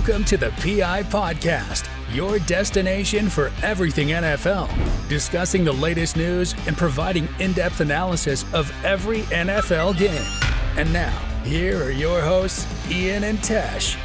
Welcome to the PI Podcast, your destination for everything NFL, discussing the latest news and providing in-depth analysis of every NFL game. And now, here are your hosts, Ian and Tesh.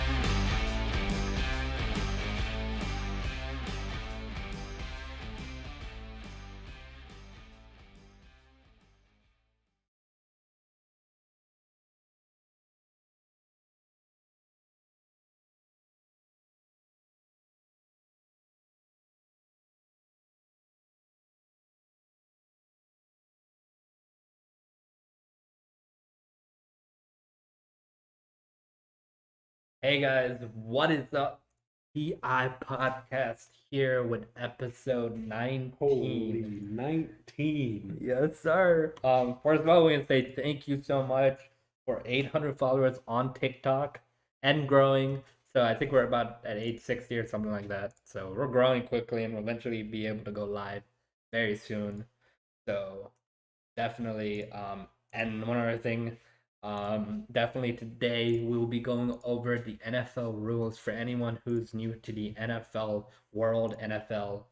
Hey guys, what is up? PI Podcast here with episode 19. Holy 19. Yes, sir. First of all, we want to say thank you so much for 800 followers on TikTok and growing. So I think we're about at 860 or something like that. So we're growing quickly and we'll eventually be able to go live very soon. So definitely, and one other thing, definitely today we will be going over the NFL rules for anyone who's new to the NFL world, NFL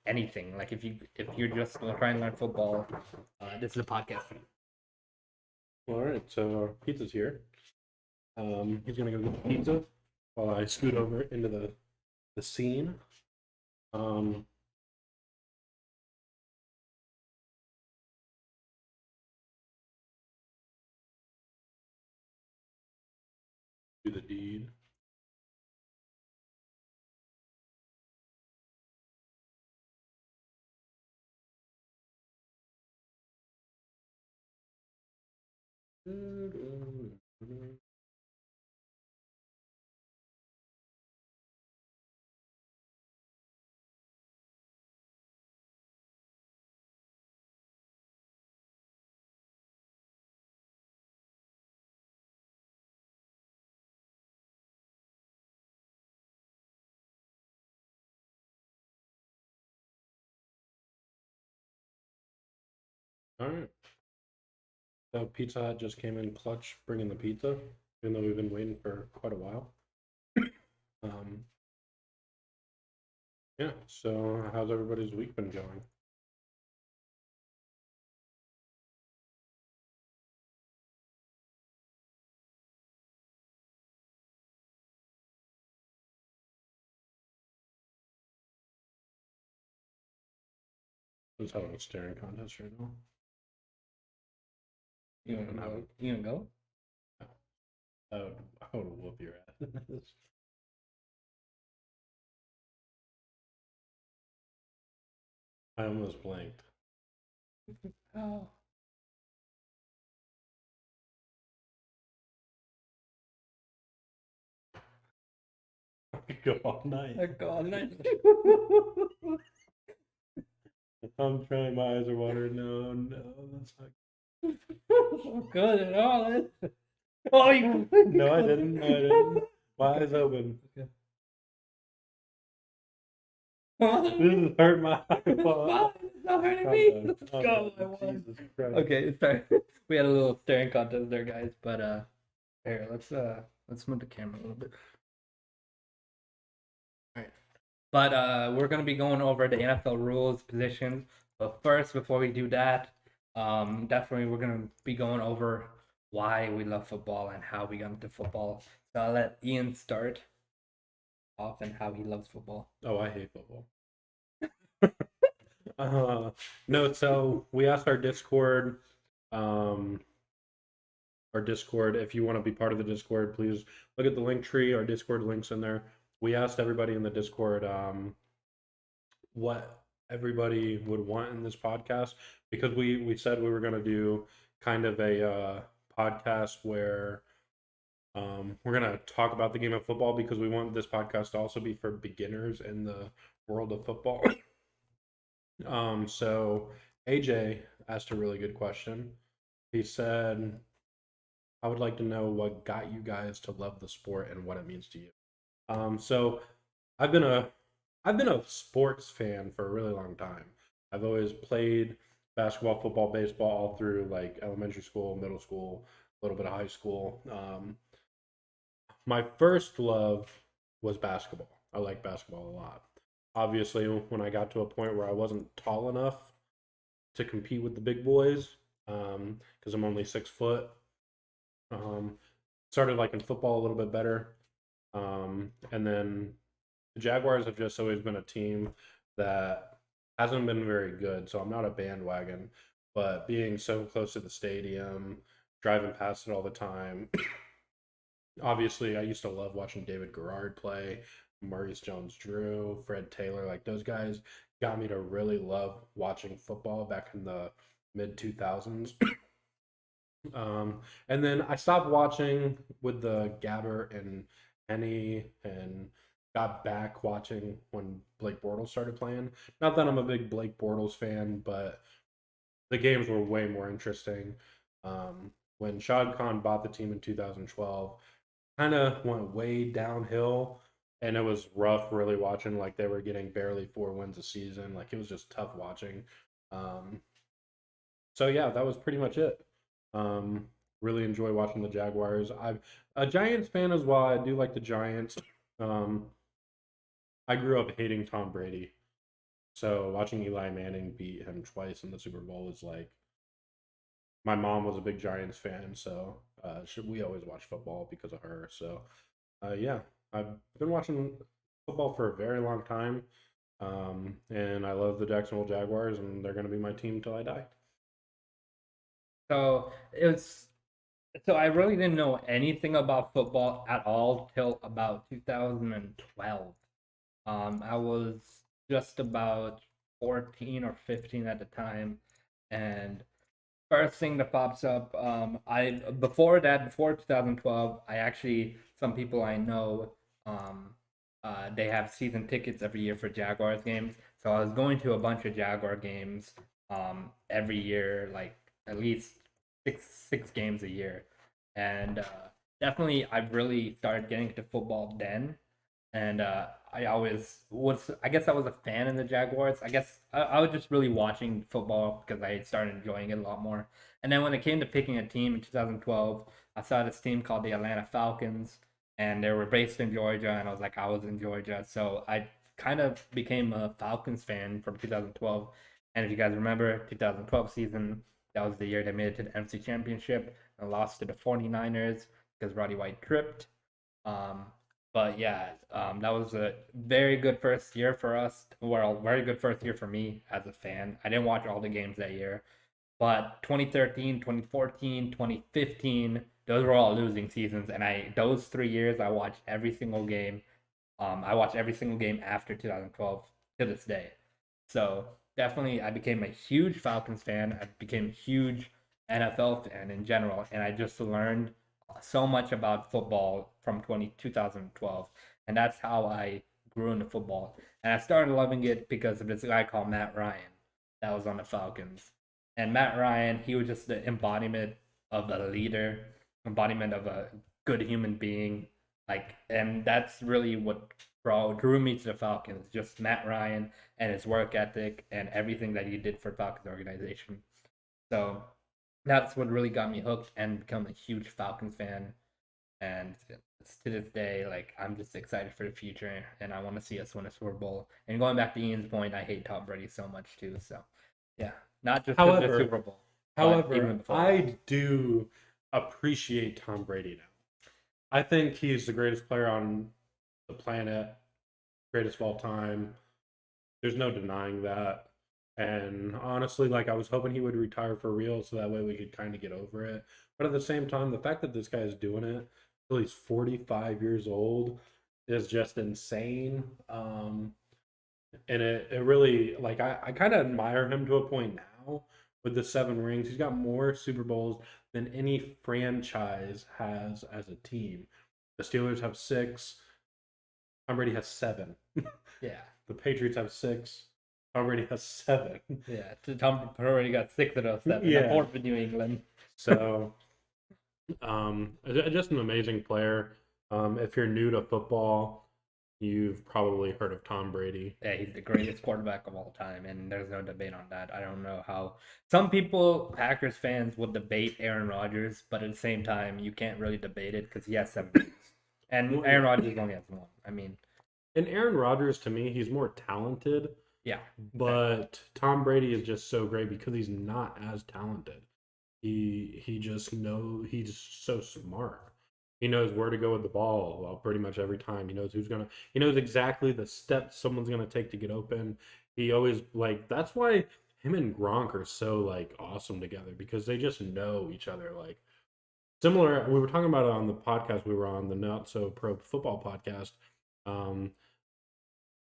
anything. Like if you're just trying to learn football, this is a podcast for you. All right, so our pizza's here. He's gonna go get the pizza while I scoot over into the scene. Do the deed. All right. So Pizza Hut just came in clutch, bringing the pizza, even though we've been waiting for quite a while. Yeah. So how's everybody's week been going? I'm just having a staring contest right now. You gonna go? I would whoop your ass. I almost blanked. Oh. I could go all night. I'm trying. My eyes are watering. No, that's not Good at all. Oh, you. No, I didn't. No, I didn't. My eyes open. Okay. This has hurt my eyeball. It's not hurting I'm me. done. Let's I'm go. done. Jesus Christ. Okay, sorry. We had a little staring contest there, guys. But here, let's move the camera a little bit. All right. But we're gonna be going over the NFL rules, positions. But first, before we do that, definitely we're gonna be going over why we love football and how we got into football. So I'll let Ian start off and how he loves football. Oh, I hate football. No, so we asked our Discord, if you want to be part of the Discord, please look at the link tree. Our Discord link's in there. We asked everybody in the Discord what everybody would want in this podcast, because we said we were going to do kind of a podcast where we're going to talk about the game of football, because we want this podcast to also be for beginners in the world of football. So AJ asked a really good question. He said, I would like to know what got you guys to love the sport and what it means to you. So I've been a sports fan for a really long time. I've always played basketball, football, baseball all through like elementary school, middle school, a little bit of high school. My first love was basketball. I like basketball a lot. Obviously, when I got to a point where I wasn't tall enough to compete with the big boys, because I'm only 6 foot, started liking football a little bit better. And then the Jaguars have just always been a team that hasn't been very good. So I'm not a bandwagon, but being so close to the stadium, driving past it all the time. Obviously, I used to love watching David Garrard play, Maurice Jones-Drew, Fred Taylor. Like those guys got me to really love watching football back in the mid 2000s. And then I stopped watching with the Gabbert and Henny and got back watching when Blake Bortles started playing. Not that I'm a big Blake Bortles fan, but the games were way more interesting. When Shad Khan bought the team in 2012, kind of went way downhill, and it was rough really watching. Like they were getting barely 4 wins a season. Like it was just tough watching. So yeah, that was pretty much it. Really enjoy watching the Jaguars. I'm a Giants fan as well. I do like the Giants. I grew up hating Tom Brady, so watching Eli Manning beat him twice in the Super Bowl was like. My mom was a big Giants fan, so we always watch football because of her. So yeah, I've been watching football for a very long time, and I love the Jacksonville Jaguars, and they're going to be my team till I die. So it was. So I really didn't know anything about football at all till about 2012. I was just about 14 or 15 at the time, and first thing that pops up, before 2012, I actually some people I know, they have season tickets every year for Jaguars games, so I was going to a bunch of Jaguar games, every year, like at least six games a year, and definitely I've really started getting into football then, and I always was. I guess I was a fan in the Jaguars. I guess I was just really watching football because I started enjoying it a lot more. And then when it came to picking a team in 2012, I saw this team called the Atlanta Falcons, and they were based in Georgia, and I was in Georgia, so I kind of became a Falcons fan from 2012. And if you guys remember, 2012 season, that was the year they made it to the NFC Championship and lost to the 49ers because Roddy White tripped. Um, but yeah, that was a very good first year for us. Well, very good first year for me as a fan. I didn't watch all the games that year, but 2013, 2014, 2015, those were all losing seasons. And those 3 years, I watched every single game. I watched every single game after 2012 to this day. So definitely, I became a huge Falcons fan. I became a huge NFL fan in general, and I just learned so much about football from 2012, and that's how I grew into football. And I started loving it because of this guy called Matt Ryan that was on the Falcons. And Matt Ryan, he was just the embodiment of a leader, embodiment of a good human being. Like, and that's really what drew me to the Falcons. Just Matt Ryan and his work ethic and everything that he did for Falcons organization. So that's what really got me hooked and become a huge Falcons fan. And to this day, like I'm just excited for the future, and I want to see us win a Super Bowl. And going back to Ian's point, I hate Tom Brady so much too. So, yeah, not just for the Super Bowl. However, I do appreciate Tom Brady now. I think he's the greatest player on the planet, greatest of all time. There's no denying that. And honestly, like I was hoping he would retire for real so that way we could kind of get over it. But at the same time, the fact that this guy is doing it till he's 45 years old is just insane. And it really, like, I kind of admire him to a point now with the 7 rings. He's got more Super Bowls than any franchise has as a team. The Steelers have 6. Tom Brady has 7. Yeah. The Patriots have 6. Tom Brady has 7. Yeah, Tom Brady got 6 of those 7. Yeah. 4 for New England. So, just an amazing player. If you're new to football, you've probably heard of Tom Brady. Yeah, he's the greatest quarterback of all time, and there's no debate on that. I don't know how some people, Packers fans, would debate Aaron Rodgers, but at the same time, you can't really debate it because he has 7 rings. And Well, Aaron Rodgers only has one. I mean, and Aaron Rodgers, to me, he's more talented, yeah. but Tom Brady is just so great because he's not as talented. He just he's so smart. He knows where to go with the ball pretty much every time. He knows exactly the steps someone's gonna take to get open. He always that's why him and Gronk are so awesome together because they just know each other similar. We were talking about it on the podcast we were on, the Not So Pro Football podcast. Um,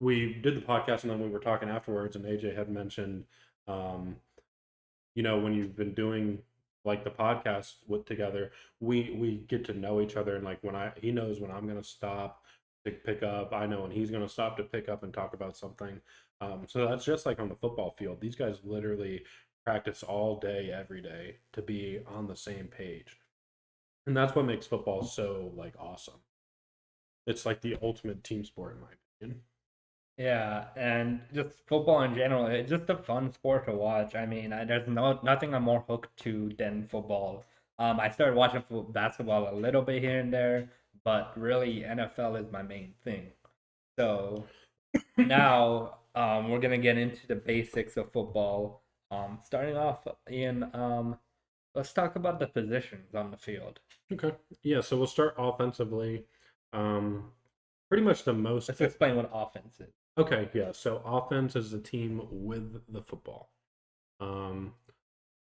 we did the podcast and then we were talking afterwards, and AJ had mentioned, when you've been doing the podcast with together, we get to know each other, and he knows when I'm gonna stop to pick up, I know when he's gonna stop to pick up and talk about something. So that's just like on the football field. These guys literally practice all day, every day to be on the same page. And that's what makes football so awesome. It's like the ultimate team sport in my opinion. Yeah, and just football in general, it's just a fun sport to watch. I mean, there's nothing I'm more hooked to than football. I started watching basketball a little bit here and there, but really NFL is my main thing. So now we're gonna get into the basics of football. Starting off let's talk about the positions on the field. Okay. Yeah, so we'll start offensively. Pretty much the most. Let's explain what offense is. Okay, yeah. So offense is the team with the football.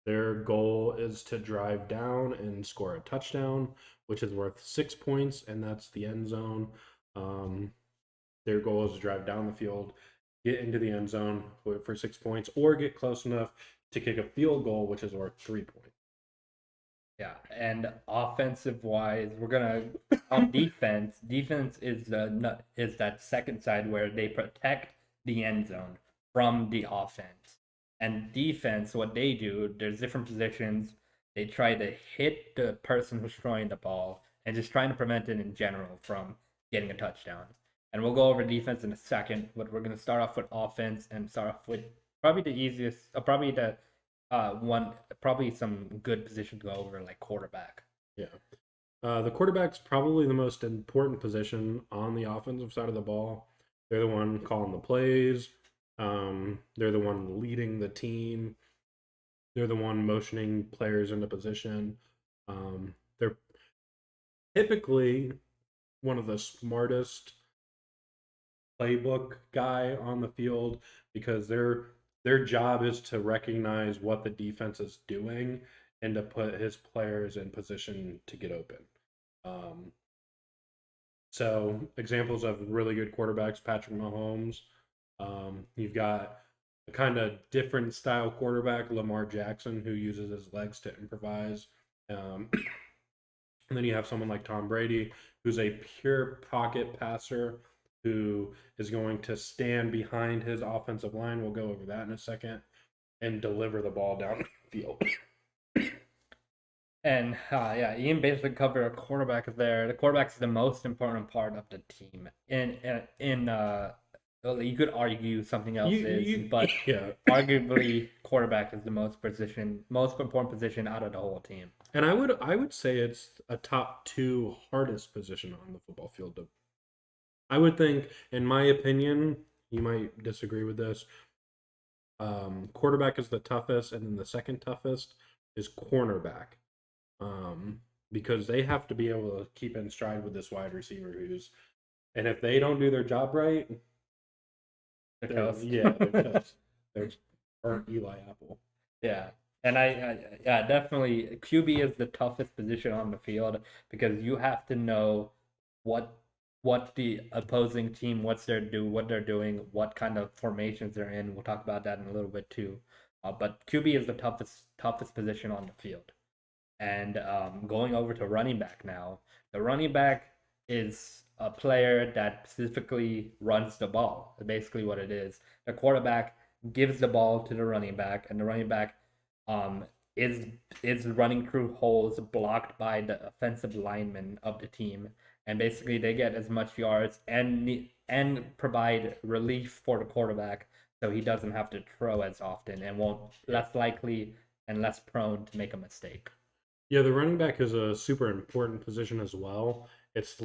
Their goal is to drive down and score a touchdown, which is worth 6 points, and that's the end zone. Their goal is to drive down the field, get into the end zone for 6 points, or get close enough to kick a field goal, which is worth 3 points. Yeah, and offensive wise, we're gonna on defense. Defense is that second side where they protect the end zone from the offense. And defense, what they do, there's different positions. They try to hit the person who's throwing the ball and just trying to prevent it in general from getting a touchdown. And we'll go over defense in a second, but we're gonna start off with offense and start off with probably the easiest, probably some good position to go over, like quarterback. Yeah. The quarterback's probably the most important position on the offensive side of the ball. They're the one calling the plays. They're the one leading the team. They're the one motioning players into position. They're typically one of the smartest playbook guy on the field because their job is to recognize what the defense is doing and to put his players in position to get open. So examples of really good quarterbacks, Patrick Mahomes. You've got a kind of different style quarterback, Lamar Jackson, who uses his legs to improvise. And then you have someone like Tom Brady, who's a pure pocket passer who is going to stand behind his offensive line. We'll go over that in a second, and deliver the ball down the field. And Ian basically covered a quarterback there. The quarterback is the most important part of the team. You could argue something else but yeah. Arguably quarterback is the most important position out of the whole team. And I would say it's a top 2 hardest position on the football field. I would think, in my opinion, you might disagree with this. Quarterback is the toughest, and then the second toughest is cornerback. Because they have to be able to keep in stride with this wide receiver and if they don't do their job right, they're toast. They're burnt Eli Apple. Yeah. And I definitely QB is the toughest position on the field because you have to know what the opposing team, what they're doing, what kind of formations they're in. We'll talk about that in a little bit too. But QB is the toughest position on the field. And going over to running back now, the running back is a player that specifically runs the ball. That's basically what it is. The quarterback gives the ball to the running back, and the running back is running through holes blocked by the offensive linemen of the team, and basically they get as much yards and provide relief for the quarterback, so he doesn't have to throw as often and less likely and less prone to make a mistake. Yeah, the running back is a super important position as well. It's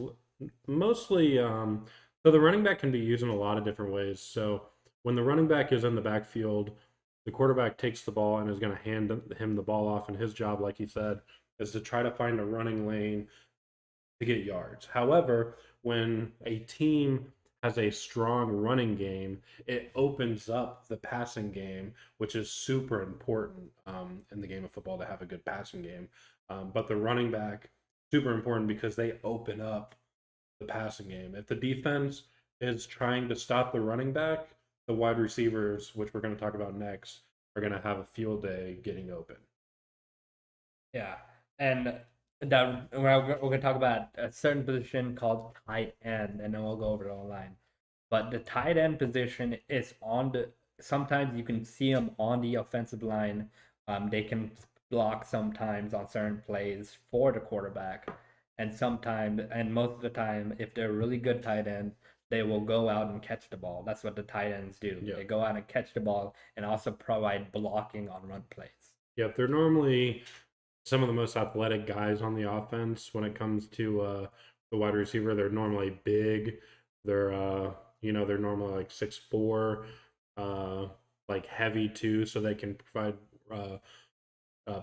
Mostly, so the running back can be used in a lot of different ways. So when the running back is in the backfield, the quarterback takes the ball and is going to hand him the ball off, and his job, like he said, is to try to find a running lane to get yards. However, when a team has a strong running game, it opens up the passing game, which is super important in the game of football to have a good passing game. But the running back, super important because they open up the passing game. If the defense is trying to stop the running back, the wide receivers, which we're going to talk about next, are going to have a field day getting open. Yeah, and that we're going to talk about a certain position called tight end, and then we'll go over the line. But the tight end position is on the. Sometimes you can see them on the offensive line. They can block sometimes on certain plays for the quarterback, and sometimes, and most of the time, if they're a really good tight end, they will go out and catch the ball. That's what the tight ends do. Yeah. They go out and catch the ball and also provide blocking on run plays. Yep, they're normally some of the most athletic guys on the offense when it comes to the wide receiver. They're normally big. They're they're normally like 6'4", like heavy too, so they can provide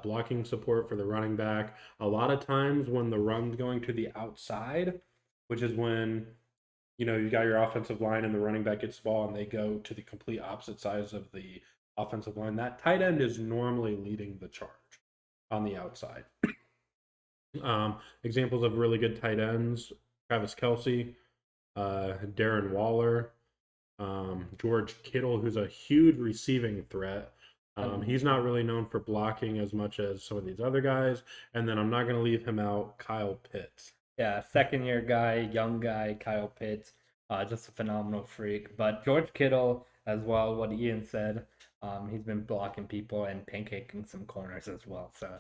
blocking support for the running back. A lot of times when the run's going to the outside, which is when you got your offensive line and the running back gets the ball and they go to the complete opposite sides of the offensive line, that tight end is normally leading the charge on the outside. Examples of really good tight ends: Travis Kelce, Darren Waller, George Kittle, who's a huge receiving threat. He's not really known for blocking as much as some of these other guys. And then I'm not going to leave him out, Kyle Pitts. Yeah, second-year guy, young guy, Kyle Pitts, just a phenomenal freak. But George Kittle as well, what Ian said, he's been blocking people and pancaking some corners as well. So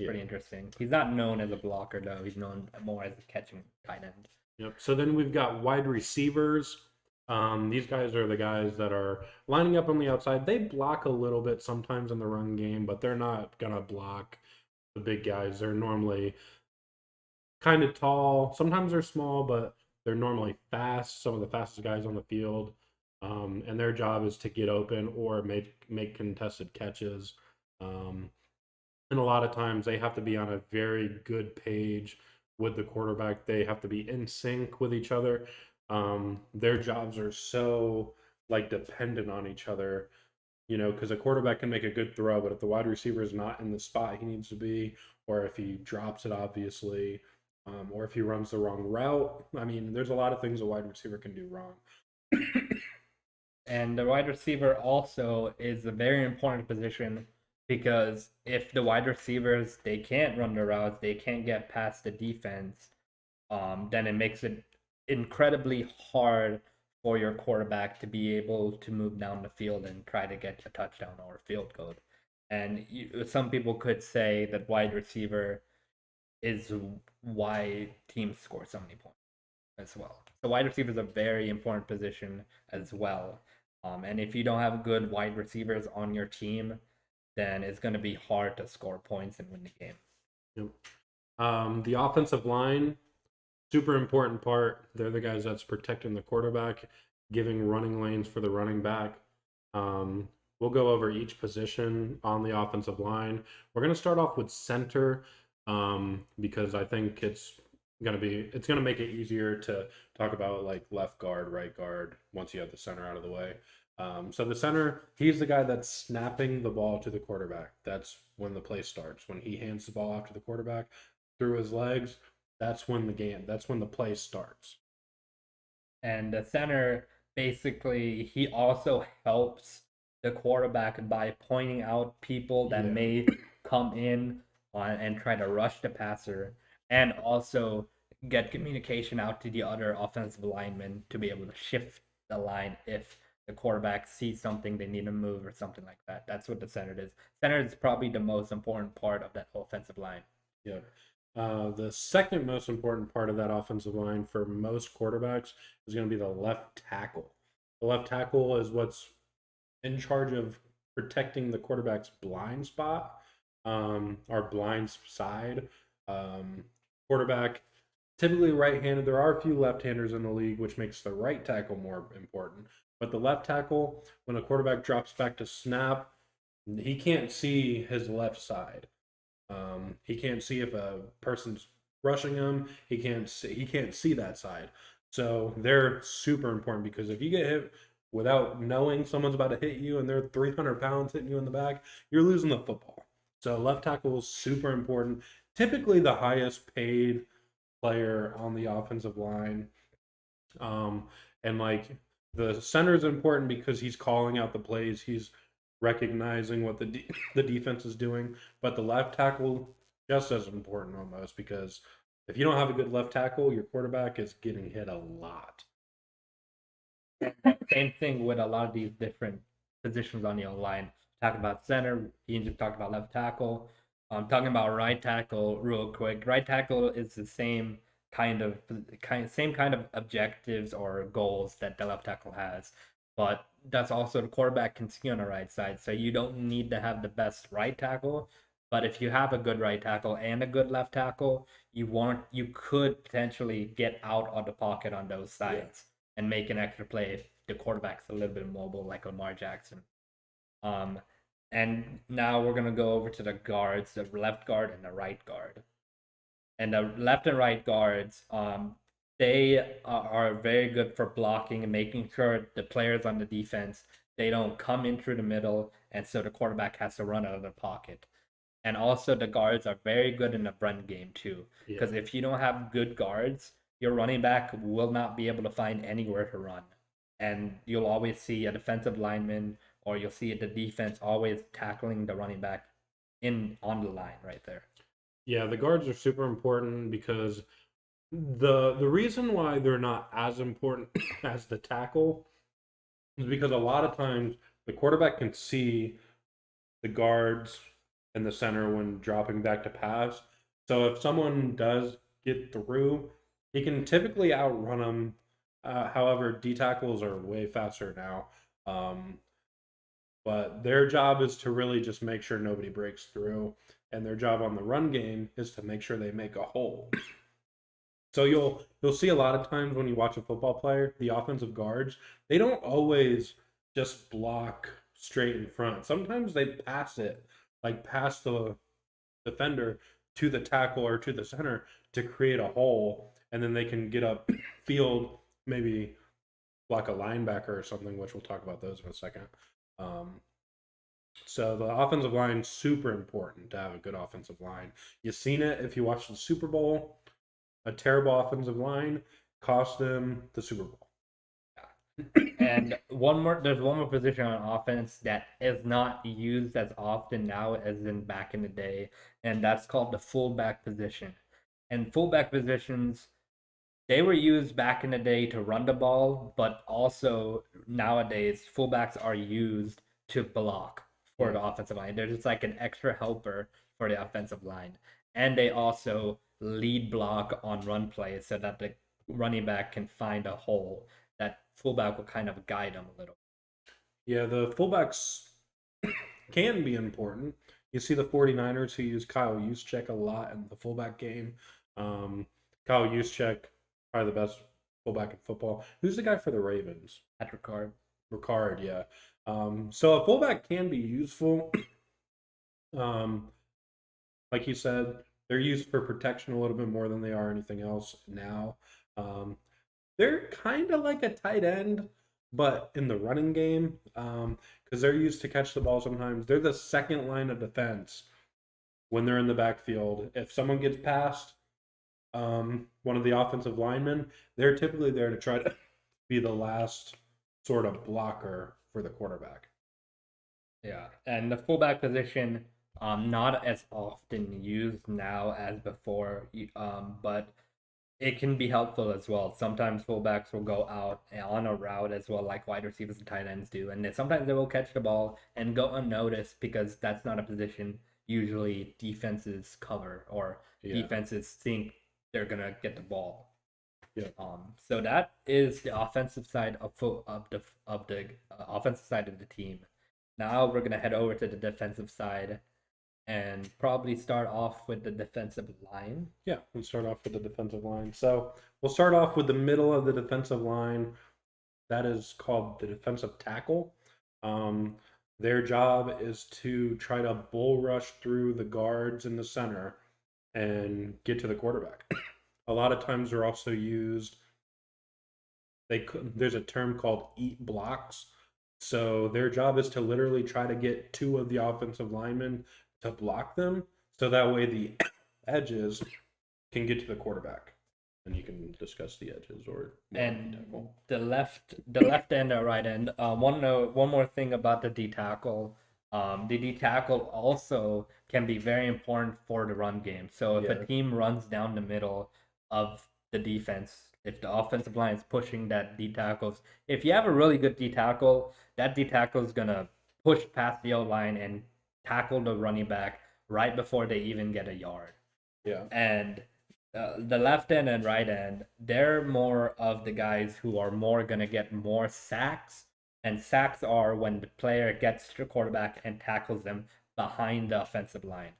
pretty interesting. He's not known as a blocker, though. He's known more as a catching tight end. Yep. So then we've got wide receivers. These guys are the guys that are lining up on the outside. They block a little bit sometimes in the run game, but they're not going to block the big guys. They're normally kind of tall. Sometimes they're small, but they're normally fast. Some of the fastest guys on the field. And their job is to get open or make contested catches. And a lot of times they have to be on a very good page with the quarterback. They have to be in sync with each other. Their jobs are so dependent on each other, because a quarterback can make a good throw, but if the wide receiver is not in the spot he needs to be, or if he drops it, obviously, or if he runs the wrong route, there's a lot of things a wide receiver can do wrong. And the wide receiver also is a very important position because if the wide receivers, they can't run the routes, they can't get past the defense, then it makes it incredibly hard for your quarterback to be able to move down the field and try to get a touchdown or a field goal. And some people could say that wide receiver is why teams score so many points as well. So wide receiver is a very important position as well. And if you don't have good wide receivers on your team, then it's going to be hard to score points and win the game. Yep. The offensive line, super important part. They're the guys that's protecting the quarterback, giving running lanes for the running back. We'll go over each position on the offensive line. We're going to start off with center because I think it's going to make it easier to talk about left guard, right guard once you have the center out of the way. So the center, he's the guy that's snapping the ball to the quarterback. That's when the play starts. When he hands the ball off to the quarterback through his legs, that's when the play starts. And the center, basically, he also helps the quarterback by pointing out people that may come in and try to rush the passer, and also get communication out to the other offensive linemen to be able to shift the line if the quarterback sees something they need to move or something like that. That's what the center is. Center is probably the most important part of that offensive line. Yeah. The second most important part of that offensive line for most quarterbacks is going to be the left tackle. The left tackle is what's in charge of protecting the quarterback's blind spot, or blind side. Quarterback typically right-handed. There are a few left-handers in the league, which makes the right tackle more important. But the left tackle, when a quarterback drops back to snap, he can't see his left side. He can't see if a person's rushing him. He can't see that side. So they're super important because if you get hit without knowing someone's about to hit you and they're 300 pounds hitting you in the back, you're losing the football. So left tackle is super important. Typically the highest paid player on the offensive line. And like the center is important because he's calling out the plays. He's recognizing what the defense is doing. But the left tackle just as important almost because if you don't have a good left tackle, your quarterback is getting hit a lot. Same thing with a lot of these different positions on your line. Talking about center, Ian just talked about left tackle. Talking about right tackle real quick. Right tackle is the same kind of objectives or goals that the left tackle has, but that's also the quarterback can see on the right side. So you don't need to have the best right tackle, but if you have a good right tackle and a good left tackle, you could potentially get out of the pocket on those sides and make an extra play if the quarterback's a little bit mobile, like Lamar Jackson. And now we're gonna go over to the guards, the left guard and the right guard. And the left and right guards, they are very good for blocking and making sure the players on the defense they don't come in through the middle, and so the quarterback has to run out of the pocket. And also the guards are very good in the run game too, because if you don't have good guards, your running back will not be able to find anywhere to run, and you'll always see a defensive lineman or you'll see the defense always tackling the running back in on the line right there. Yeah, the guards are super important because the reason why they're not as important as the tackle is because a lot of times the quarterback can see the guards and the center when dropping back to pass. So if someone does get through, he can typically outrun them. However, D tackles are way faster now. But their job is to really just make sure nobody breaks through, and their job on the run game is to make sure they make a hole. So you'll see a lot of times when you watch a football player, the offensive guards, they don't always just block straight in front. Sometimes they pass it, like pass the defender to the tackle or to the center to create a hole, and then they can get up field, maybe block a linebacker or something, which we'll talk about those in a second. So the offensive line super important to have a good offensive line. You've seen it if you watch the Super Bowl. A terrible offensive line cost them the Super Bowl. And there's one more position on offense that is not used as often now as in back in the day, and that's called the fullback position. And fullback positions, they were used back in the day to run the ball, but also nowadays fullbacks are used to block for the offensive line. They're just like an extra helper for the offensive line. And they also lead block on run plays so that the running back can find a hole that fullback will kind of guide them a little. Yeah, the fullbacks can be important. You see the 49ers who use Kyle Juszczyk a lot in the fullback game. Kyle Juszczyk, probably the best fullback in football. Who's the guy for the Ravens? Patrick Card. Ricard, yeah. So a fullback can be useful. Like you said, they're used for protection a little bit more than they are anything else now. They're kind of like a tight end, but in the running game, because they're used to catch the ball sometimes. They're the second line of defense when they're in the backfield. If someone gets past one of the offensive linemen, they're typically there to try to be the last sort of blocker for the quarterback. Yeah, and the fullback position, not as often used now as before, but it can be helpful as well. Sometimes fullbacks will go out on a route as well, like wide receivers and tight ends do, and sometimes they will catch the ball and go unnoticed because that's not a position usually defenses cover or defenses think they're gonna get the ball. Yeah. So that is the offensive side of the offensive side of the team. Now we're gonna head over to the defensive side, and probably start off with the defensive line. Yeah, let's start off with the defensive line. So we'll start off with the middle of the defensive line. That is called the defensive tackle. Their job is to try to bull rush through the guards in the center and get to the quarterback. A lot of times they're also used. There's a term called eat blocks. So their job is to literally try to get two of the offensive linemen to block them, so that way the edges can get to the quarterback. And you can discuss the edges or and the left end or right end. One more thing about the D tackle. The D tackle also can be very important for the run game. So if a team runs down the middle of the defense, if the offensive line is pushing that D tackles, if you have a really good D tackle, that D tackle is gonna push past the O line and tackle the running back right before they even get a yard. Yeah. And the left end and right end, they're more of the guys who are more going to get more sacks. And sacks are when the player gets to the quarterback and tackles them behind the offensive line.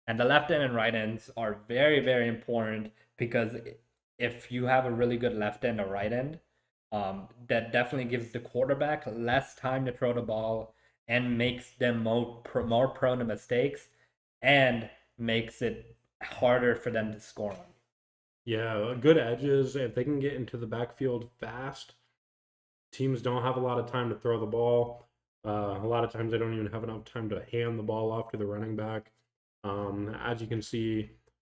And the left end and right ends are very, very important because if you have a really good left end or right end, that definitely gives the quarterback less time to throw the ball and makes them more prone to mistakes and makes it harder for them to score on. Yeah, good edges. If they can get into the backfield fast, teams don't have a lot of time to throw the ball. A lot of times they don't even have enough time to hand the ball off to the running back. As you can see,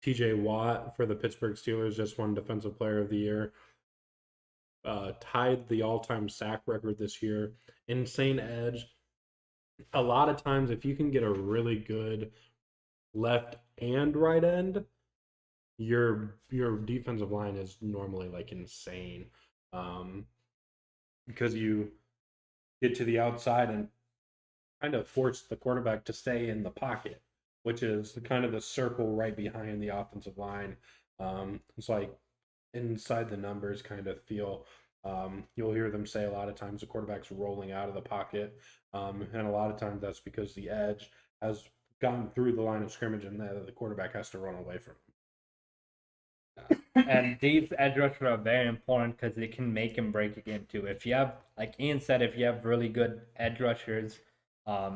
TJ Watt for the Pittsburgh Steelers just won Defensive Player of the Year. Tied the all-time sack record this year. Insane edge. A lot of times, if you can get a really good left and right end, your defensive line is normally like insane, because you get to the outside and kind of force the quarterback to stay in the pocket, which is kind of the circle right behind the offensive line. It's like inside the numbers kind of feel. You'll hear them say a lot of times the quarterback's rolling out of the pocket, and a lot of times that's because the edge has gotten through the line of scrimmage and the quarterback has to run away from him. And these edge rushers are very important because they can make and break a game too. If you have, like Ian said, if you have really good edge rushers,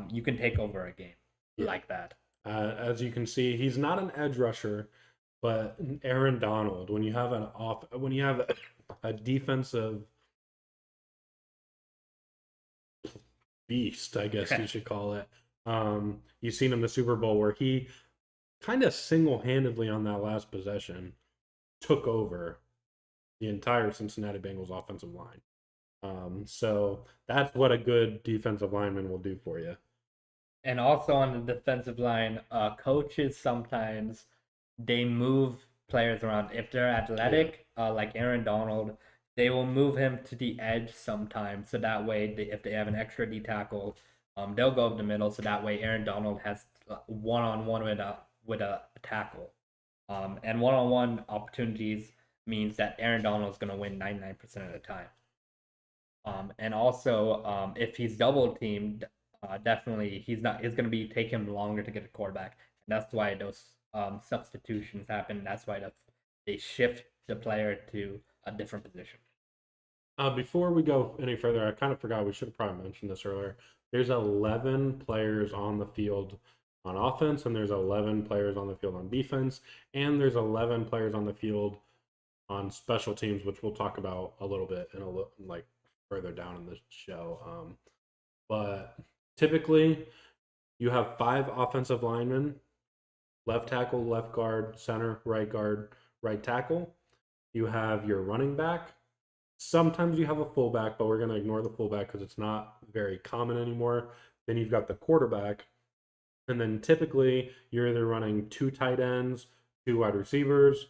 you can take over a game like that. As you can see, he's not an edge rusher, but Aaron Donald. When you have a defensive beast, I guess you should call it. You've seen in the Super Bowl where he kind of single-handedly on that last possession took over the entire Cincinnati Bengals offensive line. So that's what a good defensive lineman will do for you. And also on the defensive line, coaches sometimes they move players around. If they're athletic, like Aaron Donald, they will move him to the edge sometimes. So that way, if they have an extra D tackle, they'll go up the middle. So that way, Aaron Donald has one-on-one with a tackle. And one-on-one opportunities means that Aaron Donald is going to win 99% of the time. And also, if he's double teamed, definitely it's going to be taking him longer to get a quarterback. And that's why those substitutions happen. That's why they shift the player to a different position. Before we go any further, I kind of forgot, we should have probably mentioned this earlier. There's 11 players on the field on offense, and there's 11 players on the field on defense, and there's 11 players on the field on special teams, which we'll talk about a little bit like further down in the show. But typically, you have 5 offensive linemen: left tackle, left guard, center, right tackle. You have your running back. Sometimes you have a fullback, but we're going to ignore the fullback because it's not very common anymore. Then you've got the quarterback. And then typically you're either running 2 tight ends, 2 wide receivers,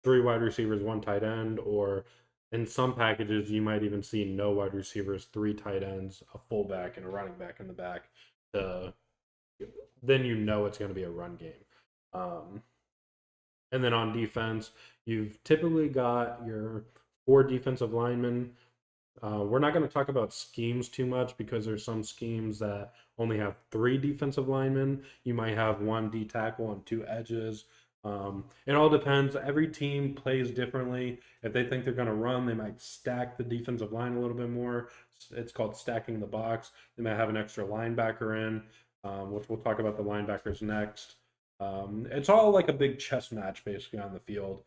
3 wide receivers, 1 tight end, or in some packages you might even see no wide receivers, 3 tight ends, a fullback, and a running back in the back. Then you know it's going to be a run game. And then on defense, you've typically got your 4 defensive linemen. We're not going to talk about schemes too much because there's some schemes that only have 3 defensive linemen. You might have 1 D tackle and 2 edges. It all depends. Every team plays differently. If they think they're going to run, they might stack the defensive line a little bit more. It's called stacking the box. They might have an extra linebacker in, which we'll talk about the linebackers next. It's all like a big chess match basically on the field.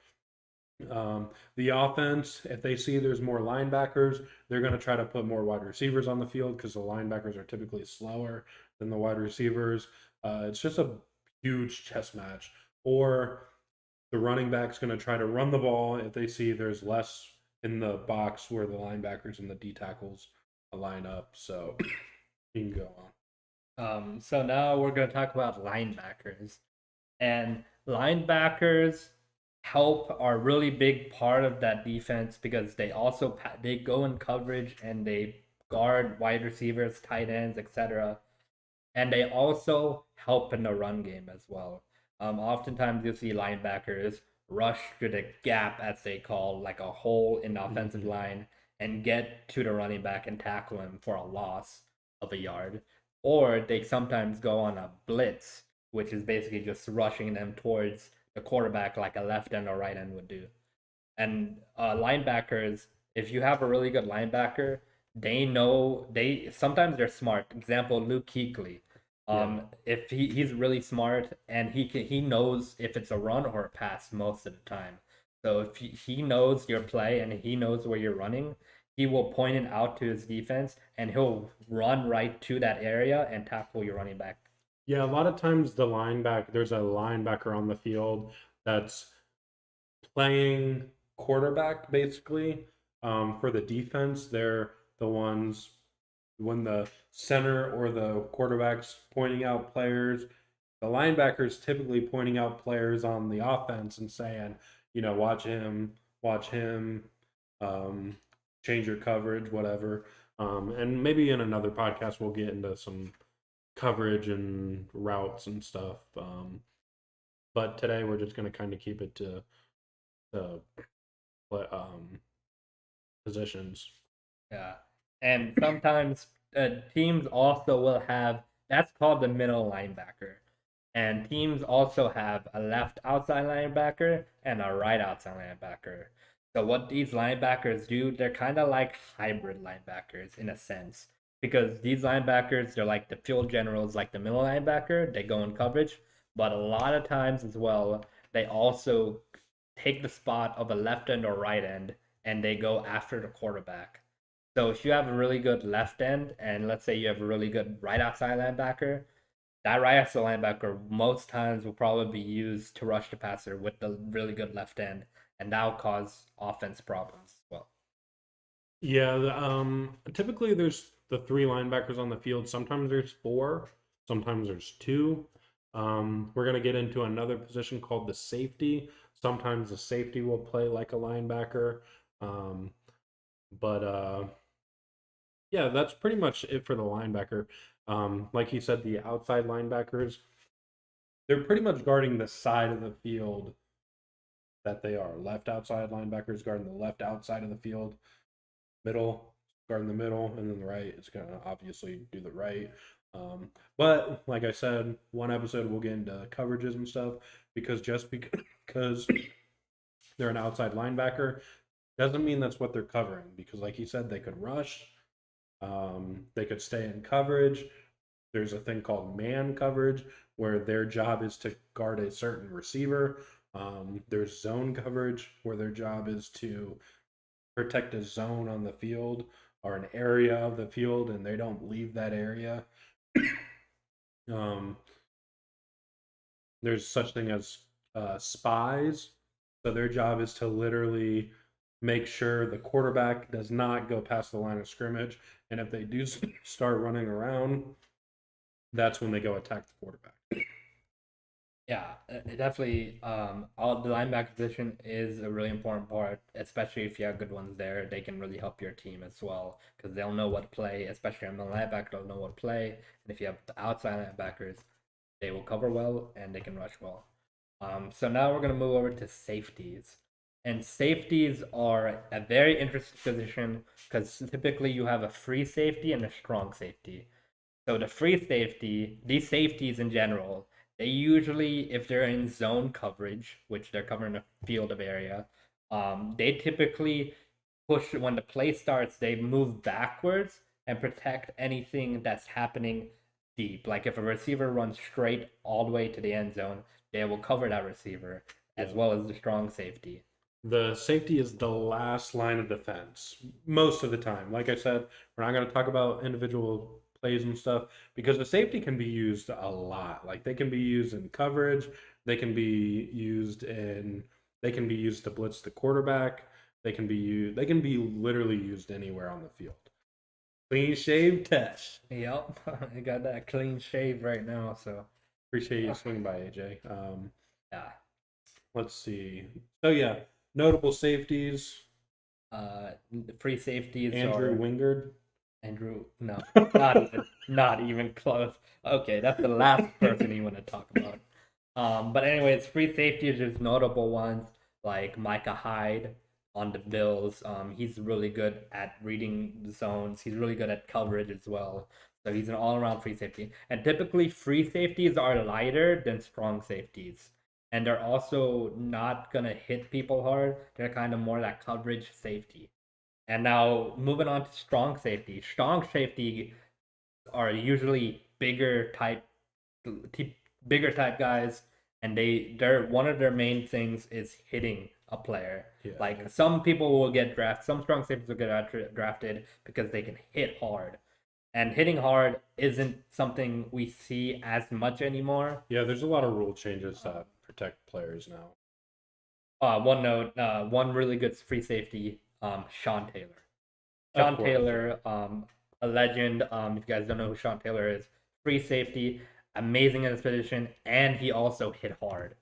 The offense, if they see there's more linebackers, they're going to try to put more wide receivers on the field because the linebackers are typically slower than the wide receivers. It's just a huge chess match. Or the running back's going to try to run the ball if they see there's less in the box where the linebackers and the D tackles line up. So you can go on. So now we're going to talk about linebackers. And linebackers are a really big part of that defense because they also they go in coverage and they guard wide receivers, tight ends, etc. And they also help in the run game as well. Oftentimes you'll see linebackers rush to the gap, as they call, like a hole in the offensive line, and get to the running back and tackle him for a loss of a yard. Or they sometimes go on a blitz, which is basically just rushing them towards the quarterback like a left end or right end would do. And linebackers, if you have a really good linebacker, sometimes they're smart. Example, Luke Kuechly. If he's really smart and he knows if it's a run or a pass most of the time. So if he knows your play and he knows where you're running, he will point it out to his defense and he'll run right to that area and tackle your running back. Yeah, a lot of times there's a linebacker on the field that's playing quarterback basically. For the defense, they're the ones when the center or the quarterback's pointing out players. The linebackers typically pointing out players on the offense and saying, watch him, change your coverage, whatever. And maybe in another podcast we'll get into some coverage and routes and stuff. But today we're just going to kind of keep it to the positions. Yeah. And sometimes teams also will have, that's called the middle linebacker. And teams also have a left outside linebacker and a right outside linebacker. So what these linebackers do, they're kind of like hybrid linebackers in a sense. Because these linebackers, they're like the field generals, like the middle linebacker. They go in coverage. But a lot of times as well, they also take the spot of a left end or right end, and they go after the quarterback. So if you have a really good left end, and let's say you have a really good right outside linebacker, that right outside linebacker most times will probably be used to rush the passer with the really good left end, and that'll cause offense problems as well. Yeah, typically there's the 3 linebackers on the field. Sometimes there's 4, sometimes there's 2. We're going to get into another position called the safety. Sometimes the safety will play like a linebacker. Yeah, that's pretty much it for the linebacker. Like you said, the outside linebackers, they're pretty much guarding the side of the field that they are. Left outside linebackers guarding the left outside of the field. Middle guarding the middle, and then the right is going to obviously do the right. But like I said, one episode we'll get into coverages and stuff because just because they're an outside linebacker doesn't mean that's what they're covering. Because like you said, they could rush, they could stay in coverage. There's a thing called man coverage where their job is to guard a certain receiver. There's zone coverage where their job is to protect a zone on the field or an area of the field, and they don't leave that area. There's such thing as spies. So their job is to literally make sure the quarterback does not go past the line of scrimmage. And if they do start running around, that's when they go attack the quarterback. Yeah, definitely. All the linebacker position is a really important part, especially if you have good ones there. They can really help your team as well because they'll know what to play. Especially on the linebacker, they'll know what to play. And if you have the outside linebackers, they will cover well and they can rush well. So now we're gonna move over to safeties, and safeties are a very interesting position because typically you have a free safety and a strong safety. So the free safety, these safeties in general, they usually, if they're in zone coverage, which they're covering a field of area, they typically push when the play starts. They move backwards and protect anything that's happening deep. Like if a receiver runs straight all the way to the end zone, they will cover that receiver as well as the strong safety. The safety is the last line of defense most of the time. Like I said, we're not going to talk about individual plays and stuff because the safety can be used a lot. Like they can be used in coverage, they can be used to blitz the quarterback. They can be literally used anywhere on the field. Clean shave test. Yep, I got that clean shave right now, so Appreciate you swinging by, AJ. yeah. Let's see. So yeah, notable safeties. Free safeties Andrew are Wingard. Andrew. No, not even close. Okay, that's the last person you want to talk about. But anyways, free safeties, there's notable ones like Micah Hyde on the Bills. He's really good at reading the zones. He's really good at coverage as well. So he's an all-around free safety. And typically, free safeties are lighter than strong safeties. And they're also not gonna hit people hard. They're kind of more that coverage safety. And now moving on to strong safety. Strong safety are usually bigger type guys, and they're one of their main things is hitting a player. Yeah. Like some people will get drafted, some strong safeties will get drafted because they can hit hard. And hitting hard isn't something we see as much anymore. Yeah, there's a lot of rule changes that protect players now. One note, one really good free safety, Sean Taylor. Sean Taylor, a legend. If you guys don't know who Sean Taylor is, free safety, amazing in his position, and he also hit hard.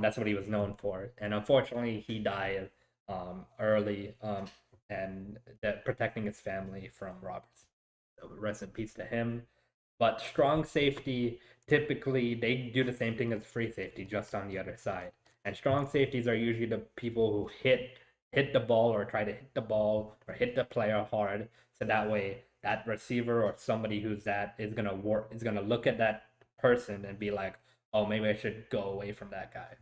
That's what he was known for. And unfortunately, he died early, and that protecting his family from robbers. So rest in peace to him. But strong safety, typically, they do the same thing as free safety, just on the other side. And strong safeties are usually the people who hit the ball or try to hit the ball or hit the player hard. So that way, that receiver or somebody who's that is gonna look at that person and be like, oh, maybe I should go away from that guy.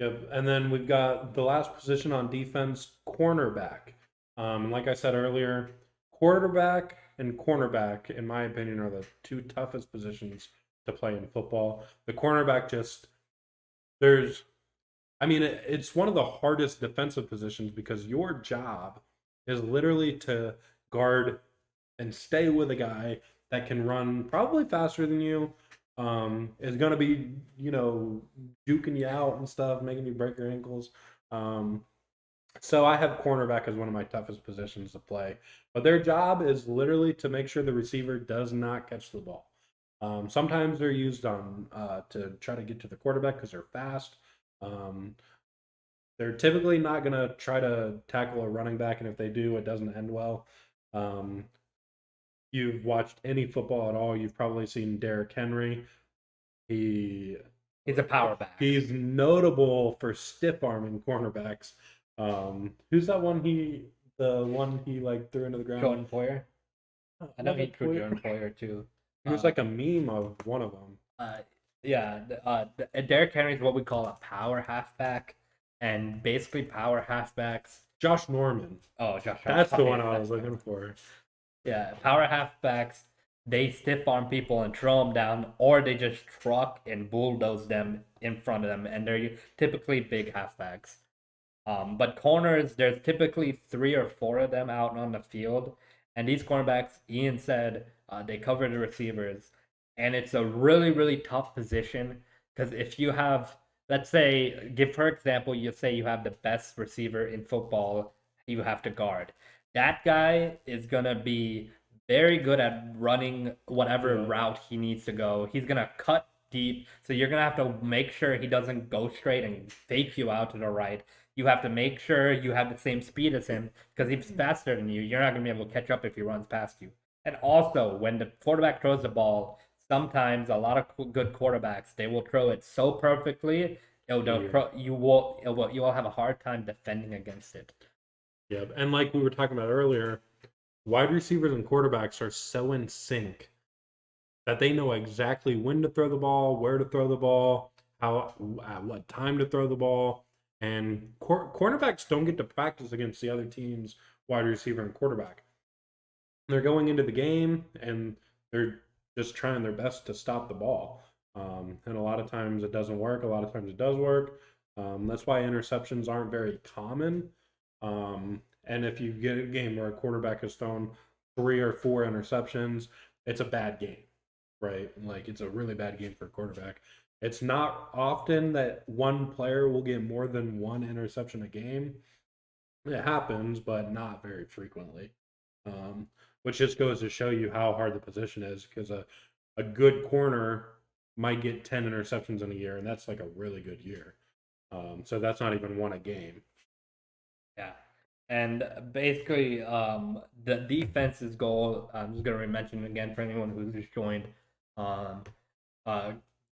Yep. And then we've got the last position on defense, cornerback. Like I said earlier, quarterback and cornerback, in my opinion, are the two toughest positions to play in football. The cornerback it's one of the hardest defensive positions because your job is literally to guard and stay with a guy that can run probably faster than you, is going to be, juking you out and stuff, making you break your ankles. So I have cornerback as one of my toughest positions to play. But their job is literally to make sure the receiver does not catch the ball. Sometimes they're used on to try to get to the quarterback because they're fast. They're typically not going to try to tackle a running back, and if they do, it doesn't end well. You've watched any football at all, you've probably seen Derrick Henry. He's a power back. He's notable for stiff arming cornerbacks. Who's that one? The one he like threw into the ground. Jordan Poyer. I know he threw Jordan Poyer too. He was like a meme of one of them. Derrick Henry is what we call a power halfback, and basically power halfbacks. Josh Norman. Oh, Josh. That's the one I was looking for. Yeah, power halfbacks. They stiff arm people and throw them down, or they just truck and bulldoze them in front of them, and they're typically big halfbacks. But corners, there's typically 3 or 4 of them out on the field, and these cornerbacks, Ian said, they cover the receivers, and it's a really, really tough position because if you have, let's say, for example, you say you have the best receiver in football, you have to guard. That guy is gonna be very good at running whatever route he needs to go. He's gonna cut deep, so you're gonna have to make sure he doesn't go straight and fake you out to the right. You have to make sure you have the same speed as him because he's faster than you. You're not going to be able to catch up if he runs past you. And also, when the quarterback throws the ball, sometimes a lot of good quarterbacks, they will throw it so perfectly, you will have a hard time defending against it. Yeah, and like we were talking about earlier, wide receivers and quarterbacks are so in sync that they know exactly when to throw the ball, where to throw the ball, at what time to throw the ball. And cornerbacks don't get to practice against the other team's wide receiver and quarterback. They're going into the game and they're just trying their best to stop the ball. And a lot of times it doesn't work. A lot of times it does work. That's why interceptions aren't very common. And if you get a game where a quarterback has thrown 3 or 4 interceptions, it's a bad game, right? Like, it's a really bad game for a quarterback. It's not often that one player will get more than 1 interception a game. It happens, but not very frequently. Which just goes to show you how hard the position is, because a good corner might get 10 interceptions in a year, and that's like a really good year. So that's not even 1 a game. Yeah. And basically, the defense's goal, I'm just going to mention it again for anyone who's just joined.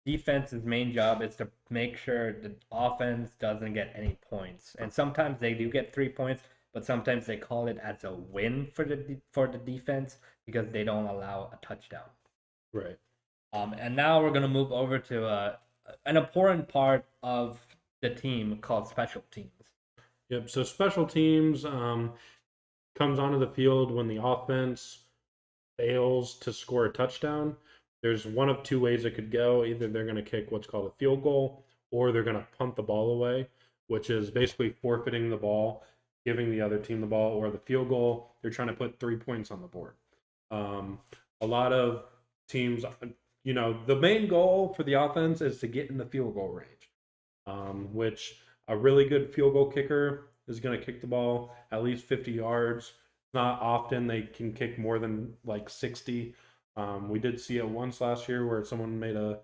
Defense's main job is to make sure the offense doesn't get any points. And sometimes they do get 3 points, but sometimes they call it as a win for the defense because they don't allow a touchdown. Right. And now we're going to move over to an important part of the team called special teams. Yep. So special teams comes onto the field when the offense fails to score a touchdown. There's one of 2 ways it could go. Either they're going to kick what's called a field goal, or they're going to punt the ball away, which is basically forfeiting the ball, giving the other team the ball. Or the field goal, they're trying to put 3 points on the board. A lot of teams, the main goal for the offense is to get in the field goal range, which a really good field goal kicker is going to kick the ball at least 50 yards. Not often they can kick more than like 60. We did see it once last year where someone made a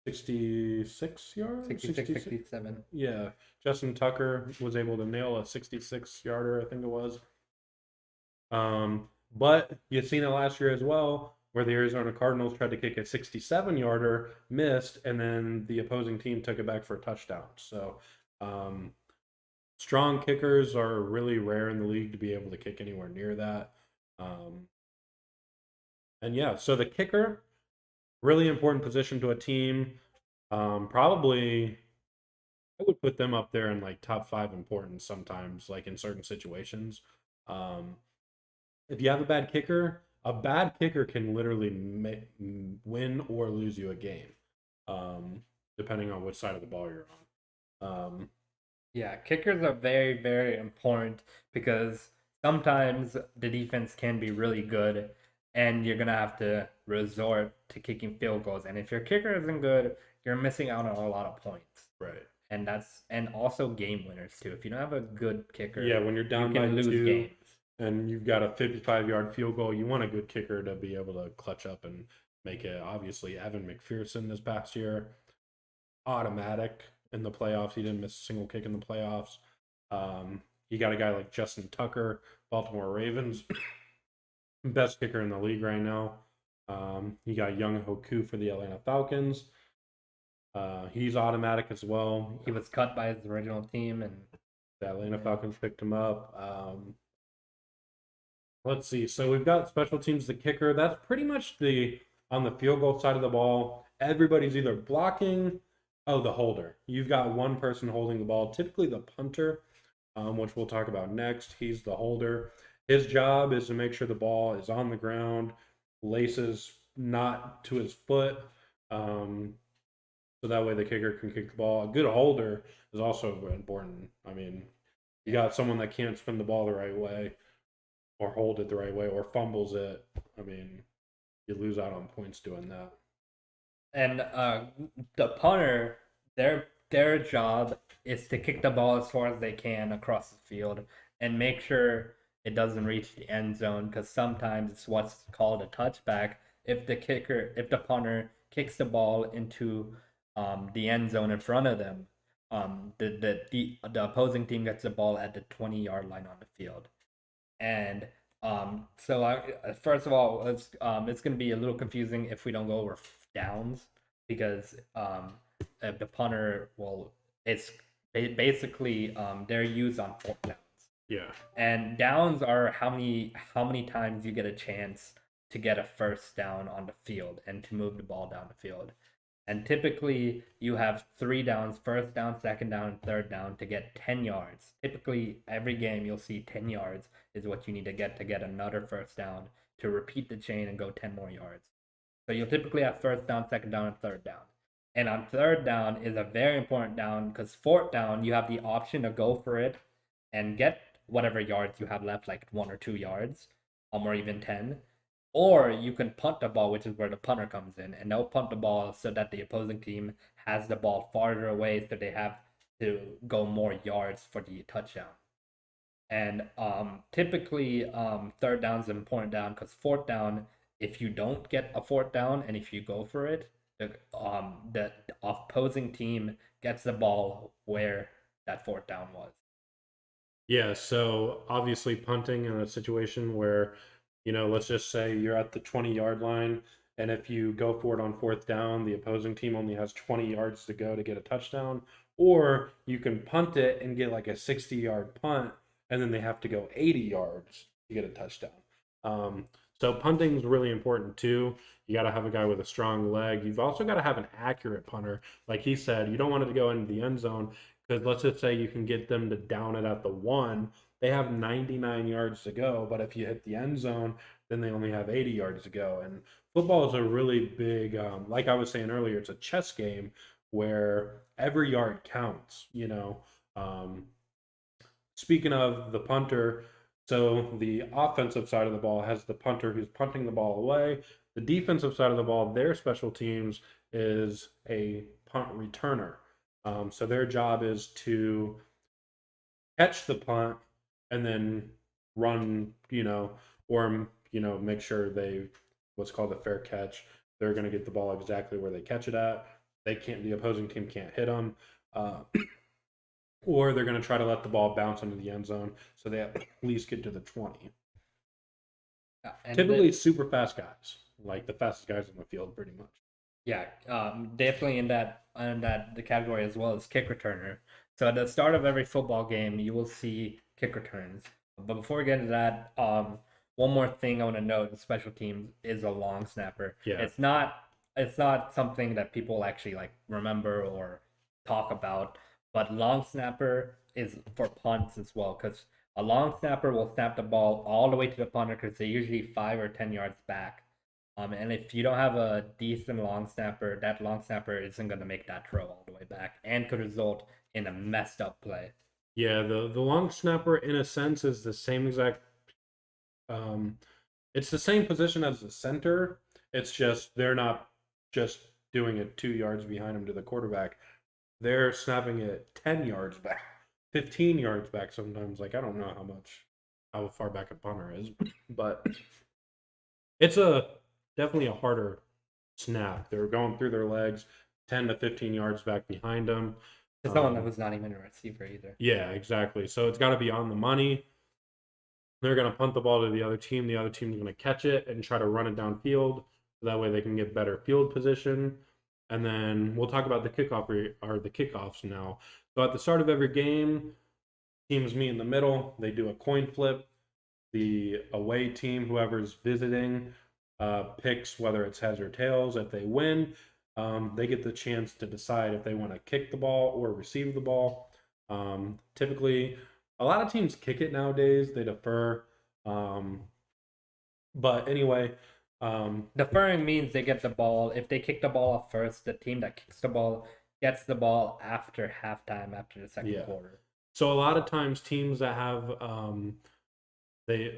66 yard? 67. Yeah. Justin Tucker was able to nail a 66 yarder, I think it was. But you've seen it last year as well, where the Arizona Cardinals tried to kick a 67 yarder, missed, and then the opposing team took it back for a touchdown. So, strong kickers are really rare in the league to be able to kick anywhere near that. And yeah, so the kicker, really important position to a team. Probably, I would put them up there in like top 5 importance sometimes, like in certain situations. If you have a bad kicker can literally win or lose you a game, depending on which side of the ball you're on. Yeah, kickers are very, very important because sometimes the defense can be really good and you're going to have to resort to kicking field goals. And if your kicker isn't good, you're missing out on a lot of points. Right. And also game winners too. If you don't have a good kicker, yeah, when you're down you by can lose 2 games. and you've got a 55-yard field goal, you want a good kicker to be able to clutch up and make it. Obviously, Evan McPherson this past year, automatic in the playoffs. He didn't miss a single kick in the playoffs. You got a guy like Justin Tucker, Baltimore Ravens, best kicker in the league right now. You got Young Hoku for the Atlanta Falcons. He's automatic as well. He was cut by his original team, and the Atlanta Falcons picked him up. Let's see. So we've got special teams, the kicker. That's pretty much on the field goal side of the ball. Everybody's either blocking. Oh, the holder. You've got one person holding the ball, typically the punter, which we'll talk about next. He's the holder. His job is to make sure the ball is on the ground, laces not to his foot, so that way the kicker can kick the ball. A good holder is also important. I mean, you got someone that can't spin the ball the right way or hold it the right way or fumbles it. I mean, you lose out on points doing that. And the punter, their job is to kick the ball as far as they can across the field and make sure it doesn't reach the end zone, because sometimes it's what's called a touchback. If the punter kicks the ball into the end zone in front of them, the opposing team gets the ball at the 20-yard line on the field. And first of all, it's going to be a little confusing if we don't go over downs, because the punter it's basically they're used on 4th downs. Yeah. And downs are how many times you get a chance to get a first down on the field and to move the ball down the field. And typically you have 3 downs, first down, second down, and third down to get 10 yards. Typically every game you'll see 10 yards is what you need to get another first down to repeat the chain and go 10 more yards. So you'll typically have first down, second down, and third down. And on third down is a very important down because fourth down, you have the option to go for it and get whatever yards you have left, like 1 or 2 yards, or even 10. Or you can punt the ball, which is where the punter comes in, and they'll punt the ball so that the opposing team has the ball farther away so they have to go more yards for the touchdown. And typically, third down is an important down because fourth down, if you don't get a fourth down and if you go for it, the opposing team gets the ball where that fourth down was. Yeah, so obviously punting in a situation where, let's just say you're at the 20-yard line, and if you go for it on fourth down, the opposing team only has 20 yards to go to get a touchdown, or you can punt it and get like a 60-yard punt, and then they have to go 80 yards to get a touchdown. So punting is really important too. You got to have a guy with a strong leg. You've also got to have an accurate punter. Like he said, you don't want it to go into the end zone because let's just say you can get them to down it at the 1. They have 99 yards to go, but if you hit the end zone, then they only have 80 yards to go. And football is a really big, like I was saying earlier, it's a chess game where every yard counts, Speaking of the punter, so the offensive side of the ball has the punter who's punting the ball away. The defensive side of the ball, their special teams is a punt returner. So their job is to catch the punt and then run, or, make sure they, what's called a fair catch. They're going to get the ball exactly where they catch it at. The opposing team can't hit them. Or they're going to try to let the ball bounce into the end zone so they at least get to the 20. Typically super fast guys, like the fastest guys in the field pretty much. Yeah, definitely in that the category as well as kick returner. So at the start of every football game, you will see kick returns. But before we get into that, one more thing I want to note in special teams is a long snapper. Yeah. It's not something that people actually like remember or talk about, but long snapper is for punts as well because a long snapper will snap the ball all the way to the punter because they're usually 5 or 10 yards back. And if you don't have a decent long snapper, that long snapper isn't going to make that throw all the way back and could result in a messed up play. Yeah, the long snapper in a sense is the same exact it's the same position as the center. It's just they're not just doing it 2 yards behind him to the quarterback. They're snapping it 10 yards back, 15 yards back sometimes. Like I don't know how far back a punter is, but it's definitely a harder snap. They're going through their legs 10 to 15 yards back behind them. To someone who's not even a receiver either. Yeah, exactly. So it's got to be on the money. They're going to punt the ball to the other team. The other team's going to catch it and try to run it downfield. So that way they can get better field position. And then we'll talk about the kickoffs now. So at the start of every game, teams meet in the middle. They do a coin flip. The away team, whoever's visiting, picks whether it's heads or tails. If they win, they get the chance to decide if they want to kick the ball or receive the ball. Typically, a lot of teams kick it nowadays. They defer. But anyway. Deferring means they get the ball. If they kick the ball off first, the team that kicks the ball gets the ball after halftime, after the second quarter. So a lot of times teams that have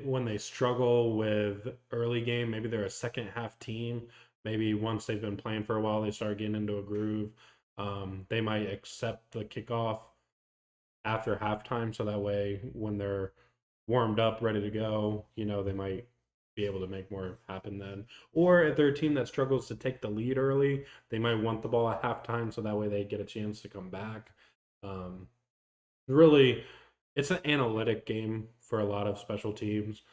when they struggle with early game, maybe they're a second half team. Maybe once they've been playing for a while, they start getting into a groove. They might accept the kickoff after halftime, so that way when they're warmed up, ready to go, they might be able to make more happen then. Or if they're a team that struggles to take the lead early, they might want the ball at halftime, so that way they get a chance to come back. Really, it's an analytic game for a lot of special teams.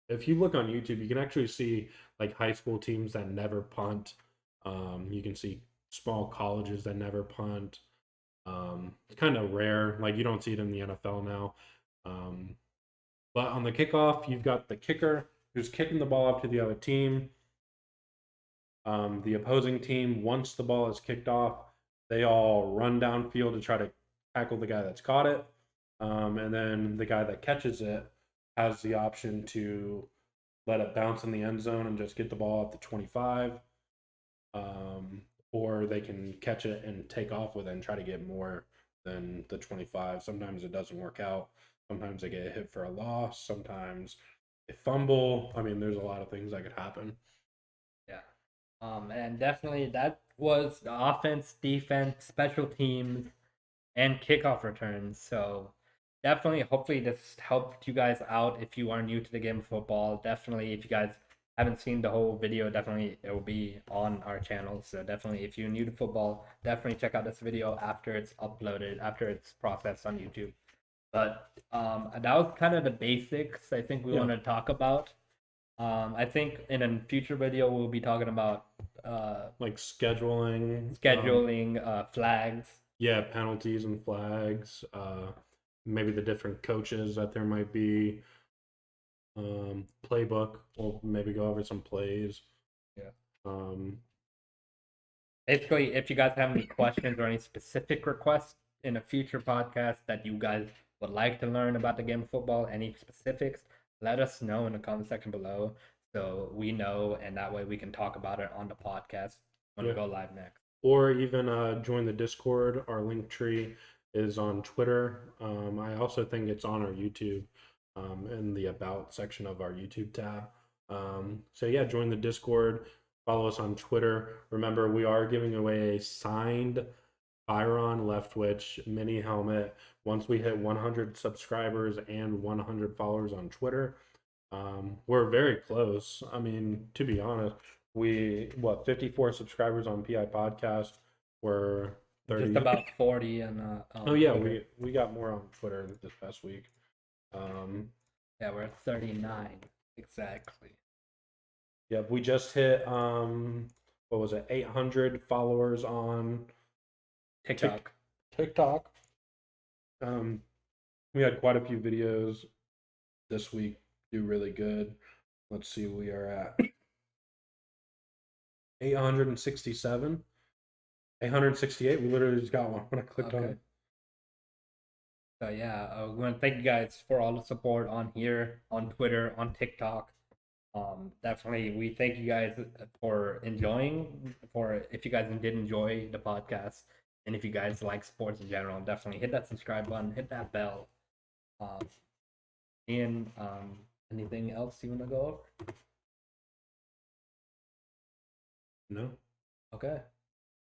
If you look on YouTube, you can actually see like high school teams that never punt. You can see small colleges that never punt. It's kind of rare. Like you don't see it in the NFL now. But on the kickoff, you've got the kicker who's kicking the ball off to the other team. The opposing team, once the ball is kicked off, they all run downfield to try to tackle the guy that's caught it. And then the guy that catches it has the option to let it bounce in the end zone and just get the ball at the 25. Or they can catch it and take off with it and try to get more than the 25. Sometimes it doesn't work out. Sometimes they get hit for a loss. Sometimes they fumble. I mean, there's a lot of things that could happen. Yeah. And definitely that was the offense, defense, special teams, and kickoff returns. So definitely, hopefully this helped you guys out if you are new to the game of football. Definitely, if you guys haven't seen the whole video, definitely it will be on our channel. So definitely, if you're new to football, definitely check out this video after it's uploaded, after it's processed on YouTube. But that was kind of the basics I think we want to talk about. I think in a future video we'll be talking about like scheduling, flags. Yeah, penalties and flags. Maybe the different coaches that there might be. Playbook. We'll maybe go over some plays. Yeah. Basically, if you guys have any questions or any specific requests in a future podcast that you guys would like to learn about the game of football, any specifics, let us know in the comment section below so we know, and that way we can talk about it on the podcast when we go live next. Or even join the Discord. Our link tree is on Twitter. I also think it's on our YouTube. In the About section of our YouTube tab. So yeah, join the Discord, follow us on Twitter. Remember, we are giving away a signed Byron Leftwich mini helmet once we hit 100 subscribers and 100 followers on Twitter. We're very close. I mean, to be honest, 54 subscribers on PI Podcast. We're 30. Just about 40 and we got more on Twitter this past week. Yeah, we're at 39 exactly. Yeah, we just hit 800 followers on TikTok. We had quite a few videos this week do really good. Let's see, we are at 867, 868. We literally just got one when I clicked on it. So yeah, we want to thank you guys for all the support on here, on Twitter, on TikTok. Definitely, we thank you guys for enjoying. If you guys did enjoy the podcast, and if you guys like sports in general, definitely hit that subscribe button, hit that bell. Ian, anything else you want to go over? No. Okay.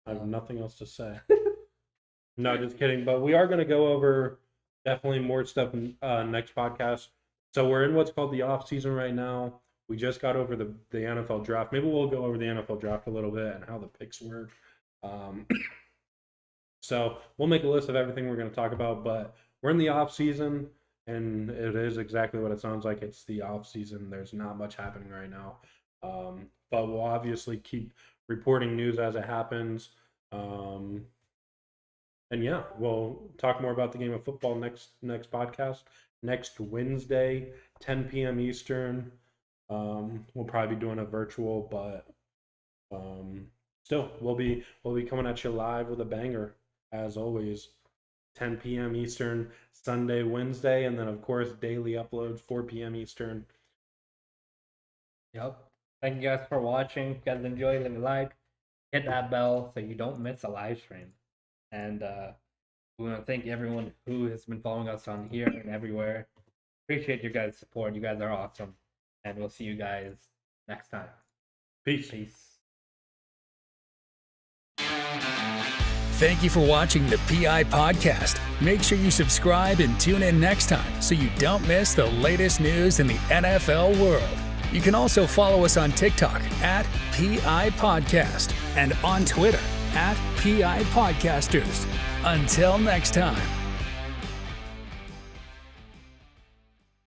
I have nothing else to say. No, just kidding. But we are going to go over definitely more stuff in next podcast. So we're in what's called the off season right now. We just got over the NFL draft. Maybe we'll go over the NFL draft a little bit and how the picks work. So we'll make a list of everything we're going to talk about. But we're in the off season, and it is exactly what it sounds like. It's the off season. There's not much happening right now. But we'll obviously keep reporting news as it happens. And yeah, we'll talk more about the game of football next podcast. Next Wednesday, 10 p.m. Eastern. We'll probably be doing a virtual, but still, we'll be coming at you live with a banger as always. 10 p.m. Eastern, Sunday, Wednesday, and then of course daily uploads 4 p.m. Eastern. Yep. Thank you guys for watching. If you guys enjoyed, leave a like, hit that bell so you don't miss a live stream. And we want to thank everyone who has been following us on here and everywhere. Appreciate your guys' support. You guys are awesome. And we'll see you guys next time. Peace. Thank you for watching the PI Podcast. Make sure you subscribe and tune in next time so you don't miss the latest news in the NFL world. You can also follow us on TikTok at PI Podcast and on Twitter at PIPodcasters. Until next time.